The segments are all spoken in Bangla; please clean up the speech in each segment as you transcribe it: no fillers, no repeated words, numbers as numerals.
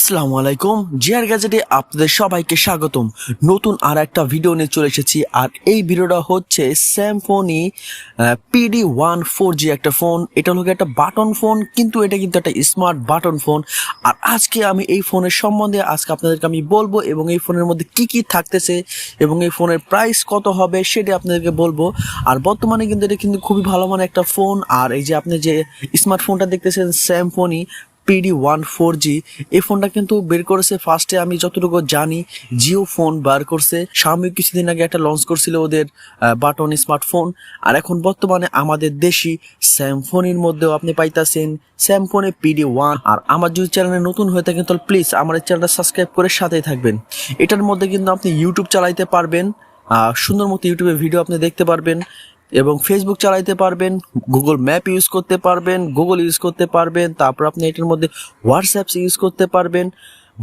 আসসালামু আলাইকুম, জিআর গ্যাজেটে আপনাদের সবাইকে স্বাগতম। নতুন আর একটা ভিডিও নিয়ে চলে এসেছি। আর এই ভিডিওটা হচ্ছে স্যামফোনি PD1 4G একটা ফোন। এটা হলো একটা বাটন ফোন, কিন্তু এটা কিন্তু একটা স্মার্ট বাটন ফোন। আর আজকে আমি এই ফোনের সম্বন্ধে আপনাদেরকে আমি বলবো, এবং এই ফোনের মধ্যে কি কি থাকতেছে এবং এই ফোনের প্রাইস কত হবে সেটা আপনাদেরকে বলবো। আর বর্তমানে কিন্তু এটা কিন্তু খুবই ভালো মানের একটা ফোন। আর এই যে আপনি যে স্মার্টফোনটা দেখতেছেন স্যামফোনি PD1 4G, এই ফোনটা কিন্তু বের করেছে ফার্স্টে, আমি যতটুকু জানি জিও ফোন বার করছে। সাময়িক কিছুদিন আগে একটা লঞ্চ করছিল ওদের বাটন স্মার্টফোন। আর এখন বর্তমানে আমাদের দেশি স্যামফোনির মধ্যেও আপনি পাইতাছেন স্যামফোনি PD1। আর আমার যদি চ্যানেলে নতুন হয়ে থাকেন তাহলে প্লিজ আমার এই চ্যানেলটা সাবস্ক্রাইব করে সাথেই থাকবেন। এটার মধ্যে কিন্তু আপনি ইউটিউব চালাইতে পারবেন, সুন্দর মতো ইউটিউবে ভিডিও আপনি দেখতে পারবেন, এবং ফেসবুক চালাইতে পারবেন, গুগল ম্যাপ ইউজ করতে পারবেন, গুগল ইউজ করতে পারবেন, তারপর আপনি এটার মধ্যে হোয়াটসঅ্যাপ ইউজ করতে পারবেন,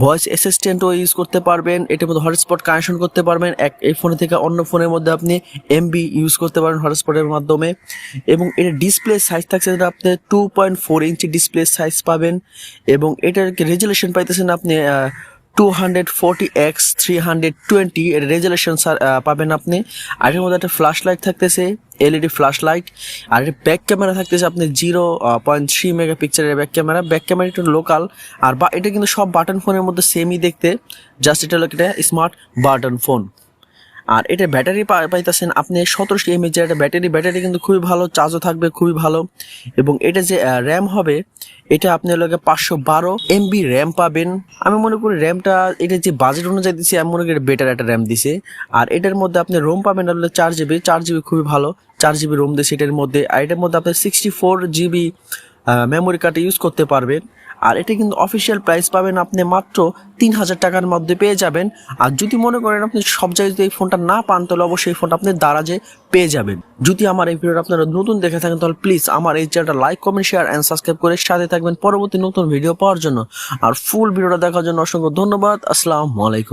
ভয়েস অ্যাসিস্ট্যান্টও ইউজ করতে পারবেন, এটার মধ্যে হটস্পট কানেকশন করতে পারবেন, এই ফোনে থেকে অন্য ফোনের মধ্যে আপনি এমবি ইউজ করতে পারেন হটস্পটের মাধ্যমে। এবং এটা ডিসপ্লে সাইজ থাকছে যেটা আপনি 2.4 ইঞ্চি ডিসপ্লে সাইজ পাবেন, এবং এটার রেজুলেশন পাইতেছেন আপনি 240x320 এর রেজুলেশন পাবেন আপনি। আর এর মধ্যে একটা ফ্ল্যাশ লাইট থাকতেছে, এলইডি ফ্ল্যাশ লাইট। আর ব্যাক ক্যামেরা থাকতেছে আপনি 0.3 মেগাপিক্সেলের ব্যাক ক্যামেরা একটু লোকাল। আর এটা কিন্তু সব বাটন ফোনের মধ্যে সেমই দেখতে, জাস্ট এটা হলো একটা স্মার্ট বাটন ফোন। আর এটা ব্যাটারি পাইতেছেন আপনি 1700 mAh একটা ব্যাটারি কিন্তু খুবই ভালো, চার্জও থাকবে খুবই ভালো। এবং এটা যে র্যাম হবে, এটা আপনি লোকে 512 MB র্যাম পাবেন। আমি মনে করি র্যামটা এটা যে বাজেট অনুযায়ী দিচ্ছে, আমি মনে করি বেটার একটা র্যাম দিছে। আর এটার মধ্যে আপনি রোম পাবেন হলো 4GB খুবই ভালো, 4GB রোম দিচ্ছে এটার মধ্যে। আর এটার মধ্যে আপনি 64GB মেমোরি কার্ড ইউজ করতে পারবেন। আর এটা কিন্তু অফিসিয়াল প্রাইস পাবেন আপনি মাত্র 3000 টাকার মধ্যে পেয়ে যাবেন। আর যদি মনে করেন আপনি সব জায়গায় যদি এই ফোনটা না পান, তাহলে অবশ্যই এই ফোনটা আপনি দারাজে পেয়ে যাবেন। যদি আমার এই ভিডিওটা আপনারা নতুন দেখে থাকেন তাহলে প্লিজ আমার এই চ্যানেলটা like, comment, share and subscribe করে সাথে থাকবেন পরবর্তী নতুন ভিডিও পাওয়ার জন্য। আর ফুল ভিডিওটা দেখার জন্য অসংখ্য ধন্যবাদ। আসসালামু আলাইকুম।